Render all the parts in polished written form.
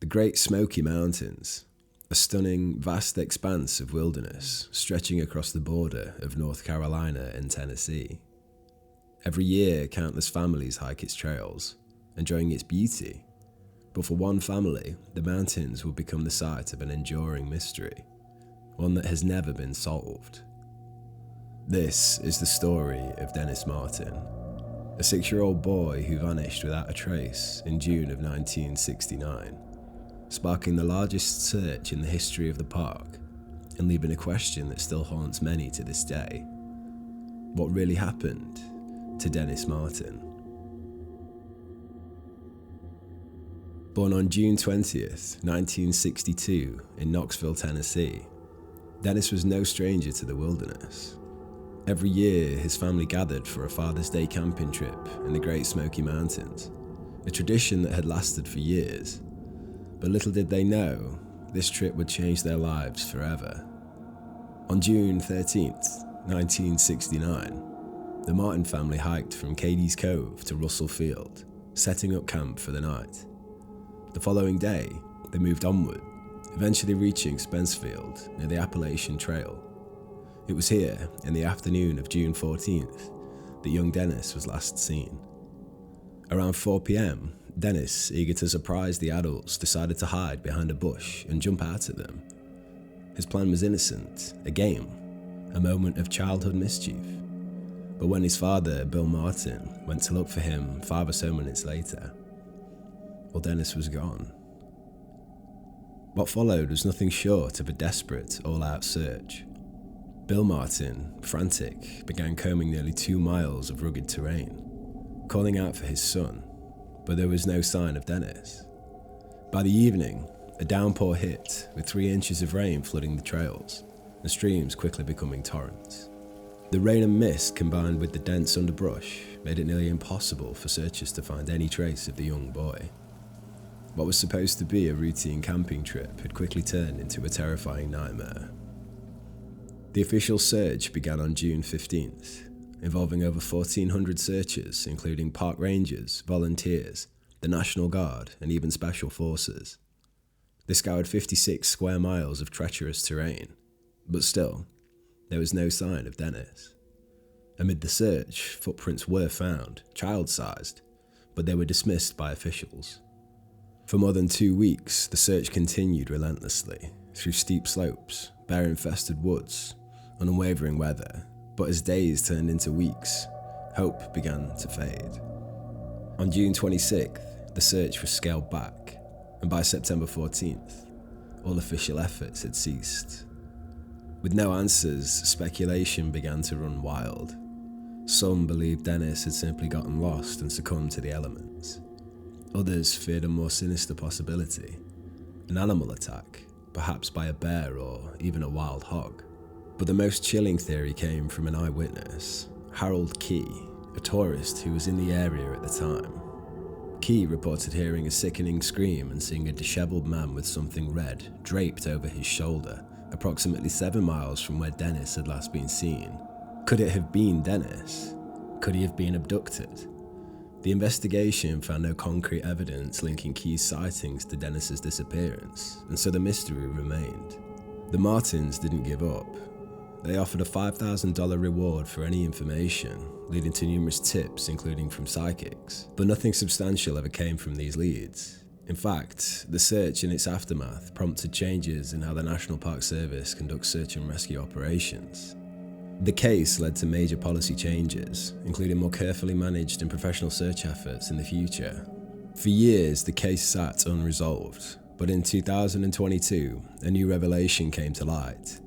Great Smoky Mountains, a stunning, vast expanse of wilderness stretching across the border of North Carolina and Tennessee. Every year, countless families hike its trails, enjoying its beauty. But for one family, the mountains will become the site of an enduring mystery, one that has never been solved. This is the story of Dennis Martin, a 6-year-old boy who vanished without a trace in June of 1969, sparking the largest search in the history of the park and leaving a question that still haunts many to this day. What really happened to Dennis Martin? Born on June 20th, 1962 in Knoxville, Tennessee, Dennis was no stranger to the wilderness. Every year, his family gathered for a Father's Day camping trip in the Great Smoky Mountains, a tradition that had lasted for years. But little did they know, this trip would change their lives forever. On June 13th, 1969, the Martin family hiked from Cadi's Cove to Russell Field, setting up camp for the night. The following day, they moved onward, eventually reaching Spencefield near the Appalachian Trail. It was here, in the afternoon of June 14th, that young Dennis was last seen. Around 4 p.m, Dennis, eager to surprise the adults, decided to hide behind a bush and jump out at them. His plan was innocent, a game, a moment of childhood mischief. But when his father, Bill Martin, went to look for him 5 or so minutes later, well, Dennis was gone. What followed was nothing short of a desperate, all-out search. Bill Martin, frantic, began combing nearly 2 miles of rugged terrain, calling out for his son, but there was no sign of Dennis. By the evening, a downpour hit, with 3 inches of rain flooding the trails, and streams quickly becoming torrents. The rain and mist, combined with the dense underbrush, made it nearly impossible for searchers to find any trace of the young boy. What was supposed to be a routine camping trip had quickly turned into a terrifying nightmare. The official search began on June 15th, involving over 1,400 searchers, including park rangers, volunteers, the National Guard, and even special forces. They scoured 56 square miles of treacherous terrain, but still, there was no sign of Dennis. Amid the search, footprints were found, child-sized, but they were dismissed by officials. For more than 2 weeks, the search continued relentlessly, through steep slopes, bear-infested woods, and unwavering weather, but as days turned into weeks, hope began to fade. On June 26th, the search was scaled back, and by September 14th, all official efforts had ceased. With no answers, speculation began to run wild. Some believed Dennis had simply gotten lost and succumbed to the elements. Others feared a more sinister possibility, an animal attack, perhaps by a bear or even a wild hog. But the most chilling theory came from an eyewitness, Harold Key, a tourist who was in the area at the time. Key reported hearing a sickening scream and seeing a disheveled man with something red draped over his shoulder, approximately 7 miles from where Dennis had last been seen. Could it have been Dennis? Could he have been abducted? The investigation found no concrete evidence linking Key's sightings to Dennis's disappearance, and so the mystery remained. The Martins didn't give up. They offered a $5,000 reward for any information, leading to numerous tips, including from psychics, but nothing substantial ever came from these leads. In fact, the search and its aftermath prompted changes in how the National Park Service conducts search and rescue operations. The case led to major policy changes, including more carefully managed and professional search efforts in the future. For years, the case sat unresolved, but in 2022, a new revelation came to light.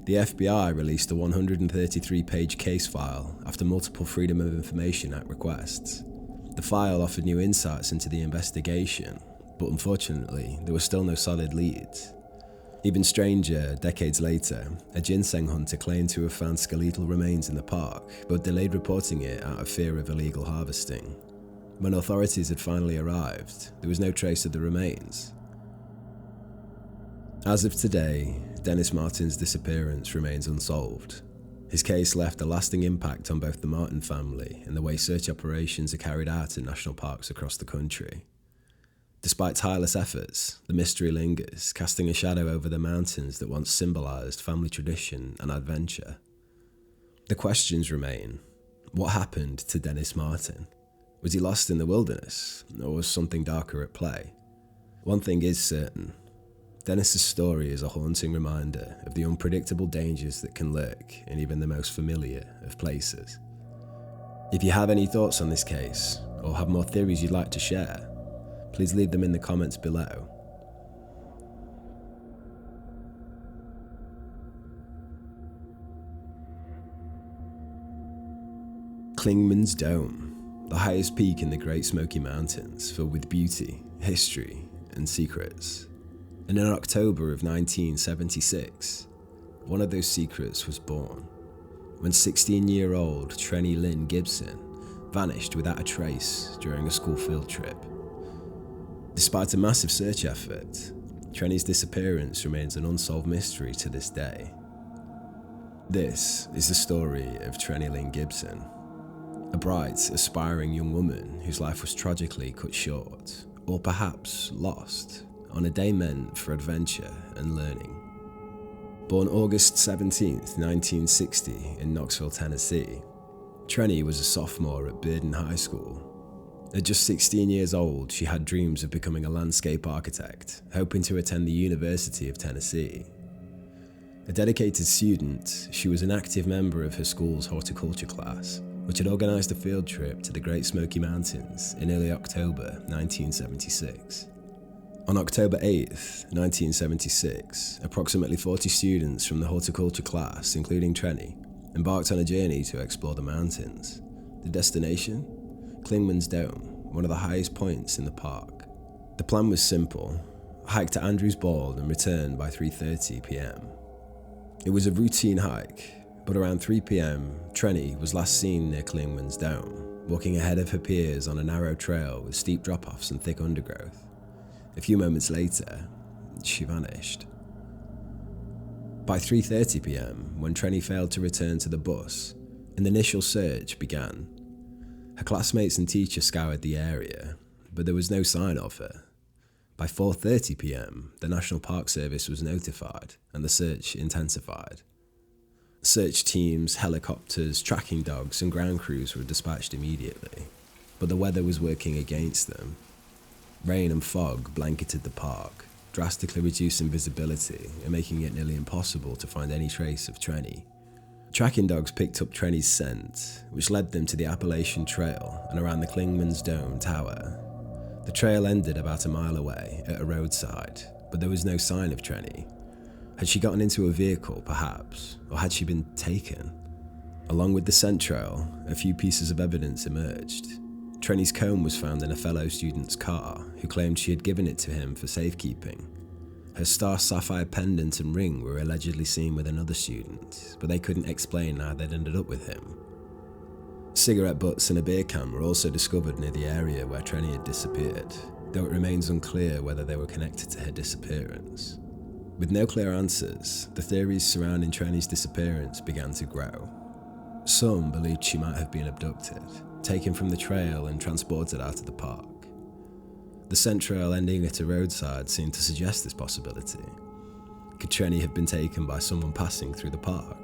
The FBI released a 133-page case file after multiple Freedom of Information Act requests. The file offered new insights into the investigation, but unfortunately, there were still no solid leads. Even stranger, decades later, a ginseng hunter claimed to have found skeletal remains in the park, but delayed reporting it out of fear of illegal harvesting. When authorities had finally arrived, there was no trace of the remains. As of today, Dennis Martin's disappearance remains unsolved. His case left a lasting impact on both the Martin family and the way search operations are carried out in national parks across the country. Despite tireless efforts, the mystery lingers, casting a shadow over the mountains that once symbolised family tradition and adventure. The questions remain: what happened to Dennis Martin? Was he lost in the wilderness, or was something darker at play? One thing is certain: Dennis's story is a haunting reminder of the unpredictable dangers that can lurk in even the most familiar of places. If you have any thoughts on this case, or have more theories you'd like to share, please leave them in the comments below. Clingman's Dome, the highest peak in the Great Smoky Mountains, filled with beauty, history, and secrets. And in October of 1976, one of those secrets was born, when 16-year-old Trenny Gibson vanished without a trace during a school field trip. Despite a massive search effort, Trenny's disappearance remains an unsolved mystery to this day. This is the story of Trenny Gibson, a bright, aspiring young woman whose life was tragically cut short, or perhaps lost, on a day meant for adventure and learning. Born August 17, 1960 in Knoxville, Tennessee, Trenny was a sophomore at Bearden High School. At just 16 years old, she had dreams of becoming a landscape architect, hoping to attend the University of Tennessee. A dedicated student, she was an active member of her school's horticulture class, which had organised a field trip to the Great Smoky Mountains in early October 1976. On October 8, 1976, approximately 40 students from the horticulture class, including Trenny, embarked on a journey to explore the mountains. The destination? Clingman's Dome, one of the highest points in the park. The plan was simple: hike to Andrews Bald and return by 3:30 p.m. It was a routine hike, but around 3 p.m, Trenny was last seen near Clingman's Dome, walking ahead of her peers on a narrow trail with steep drop-offs and thick undergrowth. A few moments later, she vanished. By 3:30 p.m, when Trenny failed to return to the bus, an initial search began. Her classmates and teachers scoured the area, but there was no sign of her. By 4:30 p.m, the National Park Service was notified and the search intensified. Search teams, helicopters, tracking dogs, and ground crews were dispatched immediately, but the weather was working against them. Rain and fog blanketed the park, drastically reducing visibility and making it nearly impossible to find any trace of Trenny. Tracking dogs picked up Trenny's scent, which led them to the Appalachian Trail and around the Clingman's Dome Tower. The trail ended about a mile away at a roadside, but there was no sign of Trenny. Had she gotten into a vehicle, perhaps, or had she been taken? Along with the scent trail, a few pieces of evidence emerged. Trenny's comb was found in a fellow student's car, who claimed she had given it to him for safekeeping. Her star sapphire pendant and ring were allegedly seen with another student, but they couldn't explain how they'd ended up with him. Cigarette butts and a beer can were also discovered near the area where Trenny had disappeared, though it remains unclear whether they were connected to her disappearance. With no clear answers, the theories surrounding Trenny's disappearance began to grow. Some believed she might have been abducted, taken from the trail and transported out of the park. The scent trail ending at a roadside seemed to suggest this possibility. Could Trenny have been taken by someone passing through the park?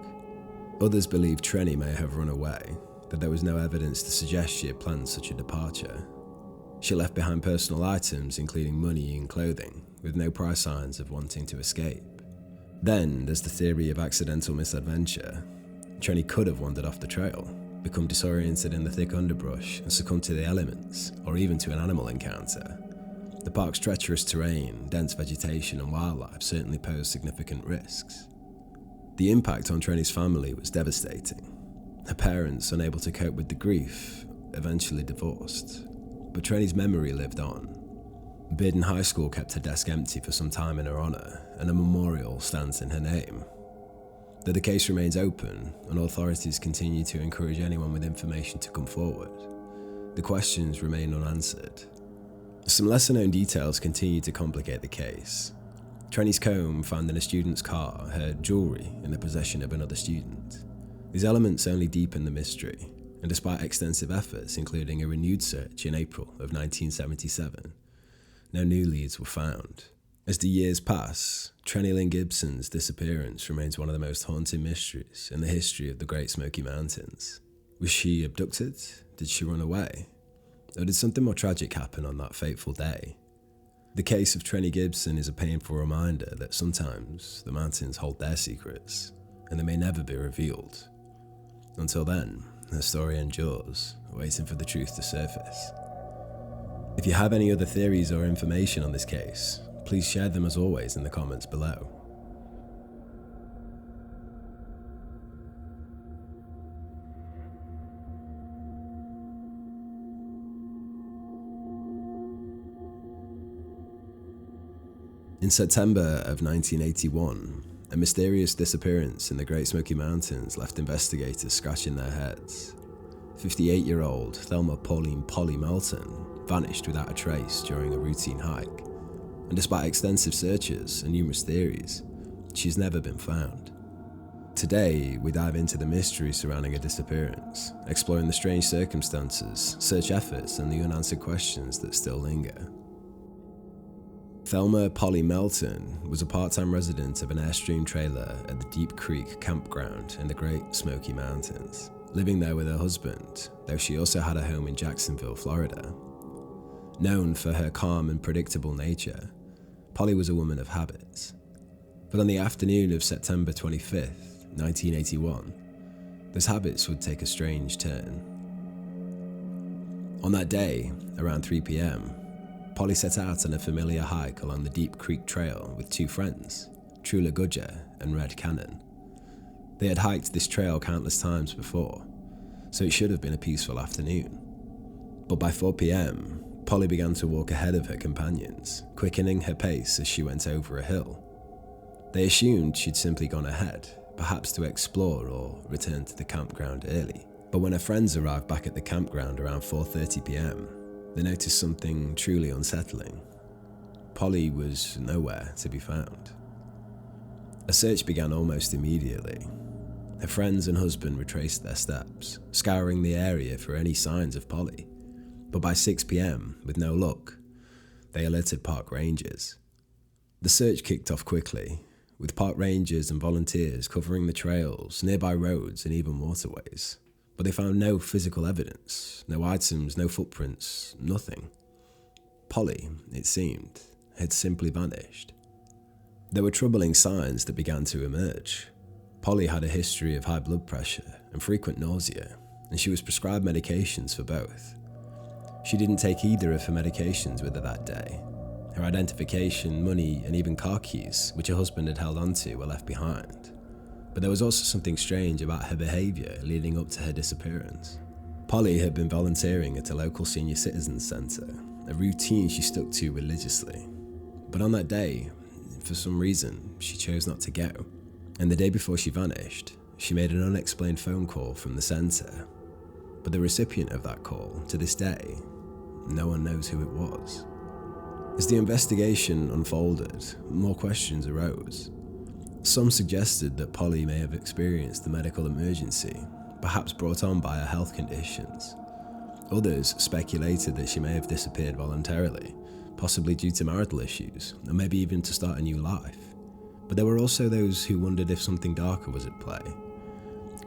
Others believed Trenny may have run away, but there was no evidence to suggest she had planned such a departure. She left behind personal items including money and clothing, with no prior signs of wanting to escape. Then there's the theory of accidental misadventure. Trenny could have wandered off the trail, become disoriented in the thick underbrush and succumbed to the elements, or even to an animal encounter. The park's treacherous terrain, dense vegetation and wildlife certainly pose significant risks. The impact on Trenny's family was devastating. Her parents, unable to cope with the grief, eventually divorced. But Trenny's memory lived on. Bearden High School kept her desk empty for some time in her honour, and a memorial stands in her name. Though the case remains open, and authorities continue to encourage anyone with information to come forward, the questions remain unanswered. Some lesser-known details continue to complicate the case. Trenny's comb found in a student's car, her jewellery in the possession of another student. These elements only deepen the mystery, and despite extensive efforts, including a renewed search in April of 1977, no new leads were found. As the years pass, Trenny Gibson's disappearance remains one of the most haunting mysteries in the history of the Great Smoky Mountains. Was she abducted? Did she run away? Or did something more tragic happen on that fateful day? The case of Trenny Gibson is a painful reminder that sometimes the mountains hold their secrets, and they may never be revealed. Until then, her story endures, waiting for the truth to surface. If you have any other theories or information on this case, please share them as always in the comments below. In September of 1981, a mysterious disappearance in the Great Smoky Mountains left investigators scratching their heads. 58-year-old Thelma Polly Melton vanished without a trace during a routine hike, and despite extensive searches and numerous theories, she's never been found. Today, we dive into the mystery surrounding her disappearance, exploring the strange circumstances, search efforts, and the unanswered questions that still linger. Thelma Polly Melton was a part-time resident of an Airstream trailer at the Deep Creek campground in the Great Smoky Mountains, living there with her husband, though she also had a home in Jacksonville, Florida. Known for her calm and predictable nature, Polly was a woman of habits. But on the afternoon of September 25th, 1981, those habits would take a strange turn. On that day, around 3 p.m, Polly set out on a familiar hike along the Deep Creek Trail with two friends, Trula Gudger and Red Cannon. They had hiked this trail countless times before, so it should have been a peaceful afternoon. But by 4 p.m, Polly began to walk ahead of her companions, quickening her pace as she went over a hill. They assumed she'd simply gone ahead, perhaps to explore or return to the campground early. But when her friends arrived back at the campground around 4:30 p.m, they noticed something truly unsettling. Polly was nowhere to be found. A search began almost immediately. Her friends and husband retraced their steps, scouring the area for any signs of Polly. But by 6 p.m, with no luck, they alerted park rangers. The search kicked off quickly, with park rangers and volunteers covering the trails, nearby roads, and even waterways. But they found no physical evidence, no items, no footprints, nothing. Polly, it seemed, had simply vanished. There were troubling signs that began to emerge. Polly had a history of high blood pressure and frequent nausea, and she was prescribed medications for both. She didn't take either of her medications with her that day. Her identification, money, and even car keys, which her husband had held onto, were left behind. But there was also something strange about her behaviour leading up to her disappearance. Polly had been volunteering at a local senior citizens centre, a routine she stuck to religiously. But on that day, for some reason, she chose not to go. And the day before she vanished, she made an unexplained phone call from the centre. But the recipient of that call, to this day, no one knows who it was. As the investigation unfolded, more questions arose. Some suggested that Polly may have experienced a medical emergency, perhaps brought on by her health conditions. Others speculated that she may have disappeared voluntarily, possibly due to marital issues, or maybe even to start a new life. But there were also those who wondered if something darker was at play.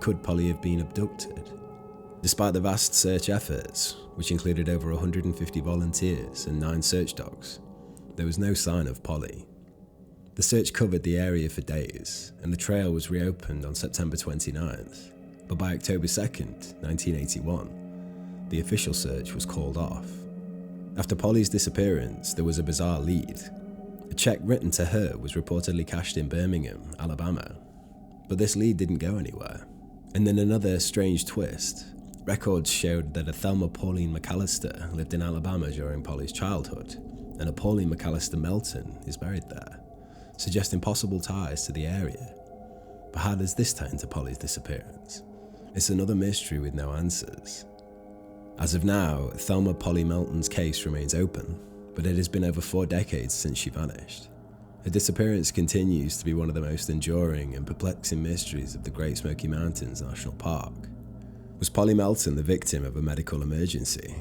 Could Polly have been abducted? Despite the vast search efforts, which included over 150 volunteers and 9 search dogs, there was no sign of Polly. The search covered the area for days, and the trail was reopened on September 29th, but by October 2nd, 1981, the official search was called off. After Polly's disappearance, there was a bizarre lead. A check written to her was reportedly cashed in Birmingham, Alabama, but this lead didn't go anywhere. And then another strange twist. Records showed that a Thelma Pauline McAllister lived in Alabama during Polly's childhood, and a Pauline McAllister Melton is buried there, suggesting possible ties to the area. But how does this tie into Polly's disappearance? It's another mystery with no answers. As of now, Thelma Polly Melton's case remains open, but it has been over 4 decades since she vanished. Her disappearance continues to be one of the most enduring and perplexing mysteries of the Great Smoky Mountains National Park. Was Polly Melton the victim of a medical emergency?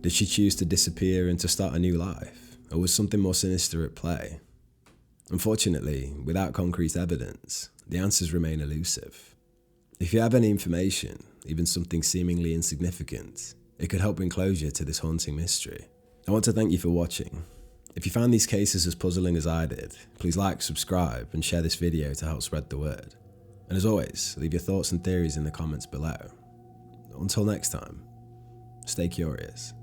Did she choose to disappear and to start a new life? or was something more sinister at play? Unfortunately, without concrete evidence, the answers remain elusive. If you have any information, even something seemingly insignificant, it could help bring closure to this haunting mystery. I want to thank you for watching. If you found these cases as puzzling as I did, please like, subscribe, and share this video to help spread the word. And as always, leave your thoughts and theories in the comments below. Until next time, stay curious.